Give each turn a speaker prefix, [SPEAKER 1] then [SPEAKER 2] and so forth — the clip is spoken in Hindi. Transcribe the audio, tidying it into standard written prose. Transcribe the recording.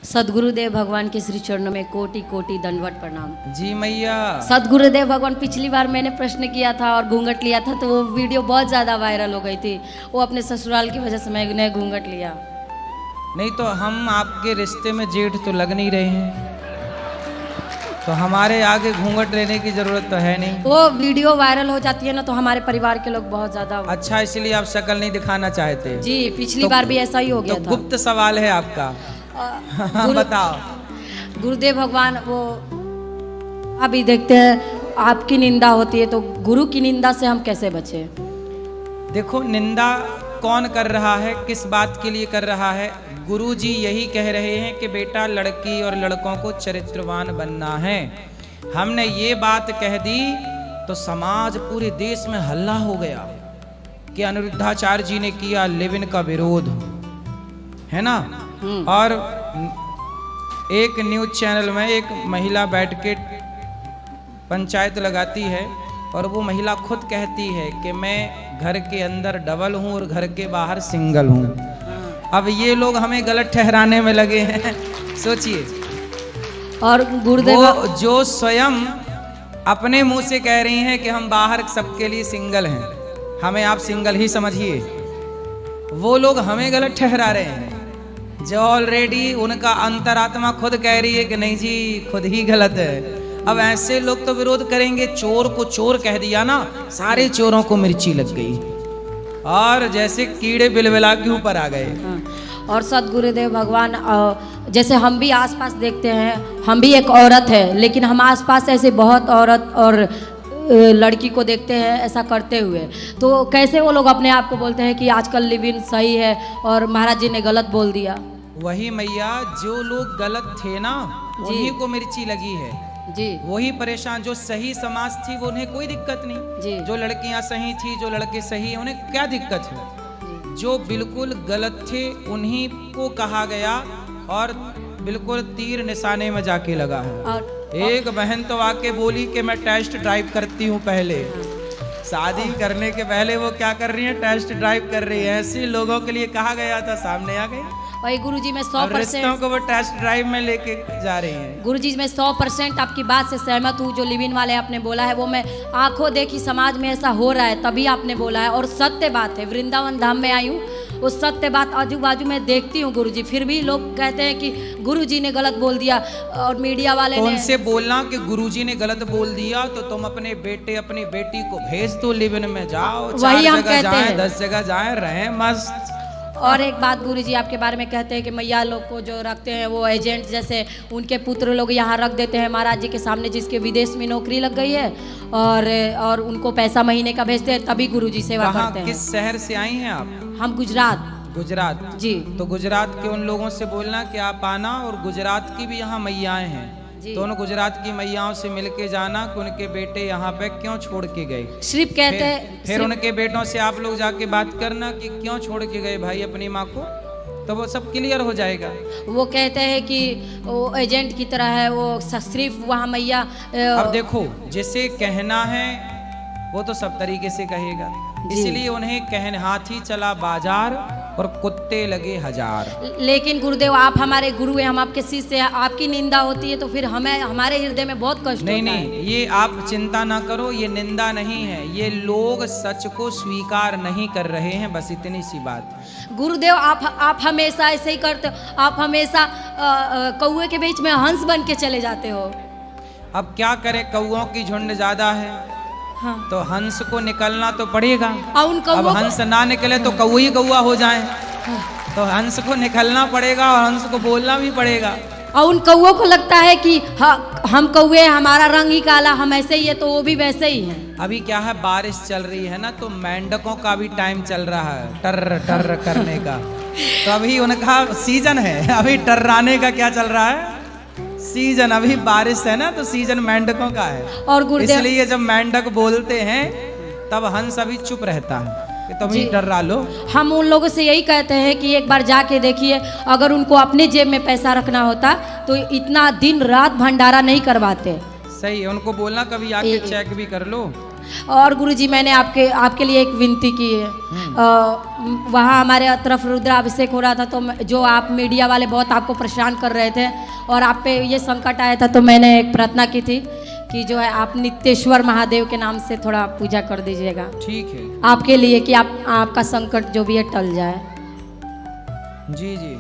[SPEAKER 1] सदगुरुदेव भगवान के श्री चरणों में कोटि कोटि दंडवत प्रणाम।
[SPEAKER 2] जी मैया।
[SPEAKER 1] सदगुरुदेव भगवान, पिछली बार मैंने प्रश्न किया था और घूंघट लिया था तो वो वीडियो बहुत ज़्यादा वायरल हो गई थी। वो अपने ससुराल की वजह से मैंने घूंघट लिया।
[SPEAKER 2] नहीं तो हम आपके रिश्ते में जेठ तो लग नहीं रहे हैं, तो हमारे आगे घूंघट लेने की जरूरत तो है नहीं।
[SPEAKER 1] वो वीडियो वायरल हो जाती है ना तो हमारे परिवार के लोग बहुत ज्यादा।
[SPEAKER 2] अच्छा, इसलिए आप शक्ल नहीं दिखाना चाहते?
[SPEAKER 1] जी, पिछली बार भी ऐसा ही हो गया
[SPEAKER 2] तो
[SPEAKER 1] था।
[SPEAKER 2] गुप्त सवाल है आपका। बताओ।
[SPEAKER 1] गुरुदेव भगवान, वो अभी देखते हैं आपकी निंदा होती है तो गुरु की निंदा से हम कैसे बचे?
[SPEAKER 2] देखो, निंदा कौन कर रहा है, किस बात के लिए कर रहा है? गुरु जी यही कह रहे हैं कि बेटा, लड़की और लड़कों को चरित्रवान बनना है। हमने ये बात कह दी तो समाज पूरे देश में हल्ला हो गया कि अनिरुद्धाचार्य जी ने किया लिव इन का विरोध, है ना। और एक न्यूज चैनल में एक महिला बैठ के पंचायत लगाती है और वो महिला खुद कहती है कि मैं घर के अंदर डबल हूँ और घर के बाहर सिंगल हूँ। अब ये लोग हमें गलत ठहराने में लगे हैं, सोचिए।
[SPEAKER 1] और गुरुदेव
[SPEAKER 2] जो स्वयं अपने मुंह से कह रही हैं कि हम बाहर सबके लिए सिंगल हैं, हमें आप सिंगल ही समझिए, वो लोग हमें गलत ठहरा रहे हैं। जो ऑलरेडी उनका अंतरात्मा खुद कह रही है कि नहीं जी, खुद ही गलत है। अब ऐसे लोग तो विरोध करेंगे। चोर को चोर कह दिया ना, सारे चोरों को मिर्ची लग गई और जैसे कीड़े बिलबिला के ऊपर आ गए।
[SPEAKER 1] और सदगुरुदेव भगवान, जैसे हम भी आसपास देखते हैं, हम भी एक औरत है, लेकिन हम आसपास ऐसे बहुत औरत और लड़की को देखते हैं ऐसा करते हुए, तो कैसे वो लोग अपने आप को बोलते हैं कि आजकल लिव इन सही है और महाराज जी ने गलत बोल दिया?
[SPEAKER 2] वही मैया, जो लोग गलत थे ना उन्हीं को मिर्ची लगी है
[SPEAKER 1] जी।
[SPEAKER 2] वही परेशान। जो सही समाज थी वो उन्हें कोई दिक्कत नहीं
[SPEAKER 1] जी।
[SPEAKER 2] जो लड़कियां सही थी, जो लड़के सही, उन्हें क्या दिक्कत है? जो बिल्कुल गलत थे उन्हीं को कहा गया और बिल्कुल तीर निशाने में जाके लगा है।
[SPEAKER 1] और
[SPEAKER 2] एक बहन तो आके बोली कि मैं टेस्ट ड्राइव करती हूँ पहले। शादी करने के पहले वो क्या कर रही है? टेस्ट ड्राइव कर रही है। ऐसे लोगों के लिए कहा गया था, सामने आ गए।
[SPEAKER 1] वही गुरुजी में 100%
[SPEAKER 2] रिश्तों को वो टेस्ट ड्राइव में लेके जा रही हैं।
[SPEAKER 1] गुरुजी मैं 100% आपकी बात से सहमत हूँ। जो लिव इन वाले आपने बोला है वो मैं आंखों देखी, समाज में ऐसा हो रहा है तभी आपने बोला है और सत्य बात है। वृंदावन धाम में आई हूँ, उस सत्य बात आजू बाजू में देखती हूँ गुरुजी, फिर भी लोग कहते हैं कि गुरुजी ने गलत बोल दिया और मीडिया वाले
[SPEAKER 2] तो
[SPEAKER 1] ने
[SPEAKER 2] उनसे बोलना कि गुरुजी ने गलत बोल दिया तो तुम अपने बेटे अपनी बेटी को भेज दो, लिव इन में जाओ,
[SPEAKER 1] वही हम कहते हैं,
[SPEAKER 2] 10 जगह जाए, रहें मस्त।
[SPEAKER 1] और एक बात गुरुजी आपके बारे में कहते हैं कि मैया लोग को जो रखते हैं वो एजेंट जैसे उनके पुत्र लोग यहाँ रख देते हैं महाराज जी के सामने, जिसके विदेश में नौकरी लग गई है और उनको पैसा महीने का भेजते हैं, तभी गुरुजी सेवा करते हैं।
[SPEAKER 2] किस शहर से आई हैं आप?
[SPEAKER 1] हम गुजरात।
[SPEAKER 2] गुजरात
[SPEAKER 1] जी।
[SPEAKER 2] तो गुजरात के उन लोगों से बोलना कि आप आना, और गुजरात की भी यहाँ मैयाएं हैं तो उन गुजरात की मैयाओं से मिलके जाना कि उनके बेटे यहाँ पे क्यों छोड़ के गए।
[SPEAKER 1] सिर्फ कहते हैं,
[SPEAKER 2] फिर उनके बेटों से आप लोग जाके बात करना कि क्यों छोड़ के गए भाई अपनी माँ को, तो वो सब क्लियर हो जाएगा।
[SPEAKER 1] वो कहते हैं कि वो एजेंट की तरह है, वो सिर्फ वहाँ मैया।
[SPEAKER 2] अब देखो, जिसे कहना है वो तो सब तरीके से कहेगा, इसलिए उन्हें कहने हाथी चला बाजार और कुत्ते लगे हजार।
[SPEAKER 1] लेकिन गुरुदेव आप हमारे गुरु हैं, हम आपके शिष्य हैं, आपकी निंदा होती है तो फिर हमें हमारे हृदय में बहुत कष्ट होता है।
[SPEAKER 2] नहीं, ये आप चिंता ना करो, ये निंदा नहीं है, ये लोग सच को स्वीकार नहीं कर रहे हैं, बस इतनी सी बात।
[SPEAKER 1] गुरुदेव आप हमेशा ऐसे ही करते हो, आप हमेशा कौए के बीच में हंस बन के चले जाते हो।
[SPEAKER 2] अब क्या करें, कौओं की झुंड ज्यादा है।
[SPEAKER 1] हाँ।
[SPEAKER 2] तो हंस को निकलना तो पड़ेगा।
[SPEAKER 1] अब
[SPEAKER 2] हंस ना निकले तो कौई कौआ हो जाए। तो हंस को निकलना पड़ेगा और हंस को बोलना भी पड़ेगा।
[SPEAKER 1] और उन कौओं को लगता है कि हम कौए, हमारा रंग ही काला, हम ऐसे ही है, तो वो भी वैसे ही हैं।
[SPEAKER 2] अभी क्या है, बारिश चल रही है ना, तो मेंढकों का भी टाइम चल रहा है टर टर करने का। तो अभी उनका सीजन है, अभी टर्राने का क्या चल रहा है, सीजन। अभी बारिश है ना तो सीजन मेंढकों का है। और गुरुदेव, इसलिए जब मेंढक बोलते हैं तब हंस अभी चुप रहता है कि तुम ही डरा लो। हम
[SPEAKER 1] उन लोगों से यही कहते हैं कि एक बार जाके देखिए, अगर उनको अपने जेब में पैसा रखना होता तो इतना दिन रात भंडारा नहीं करवाते।
[SPEAKER 2] सही है, उनको बोलना कभी आके चेक भी कर लो।
[SPEAKER 1] और गुरुजी मैंने आपके लिए एक विनती की है। वहाँ हमारे तरफ रुद्राभिषेक हो रहा था, तो जो आप मीडिया वाले बहुत आपको परेशान कर रहे थे और आप पे ये संकट आया था, तो मैंने एक प्रार्थना की थी कि जो है आप नित्येश्वर महादेव के नाम से थोड़ा पूजा कर दीजिएगा।
[SPEAKER 2] ठीक है
[SPEAKER 1] आपके लिए कि आपका संकट जो भी है टल जाए।
[SPEAKER 2] जी जी।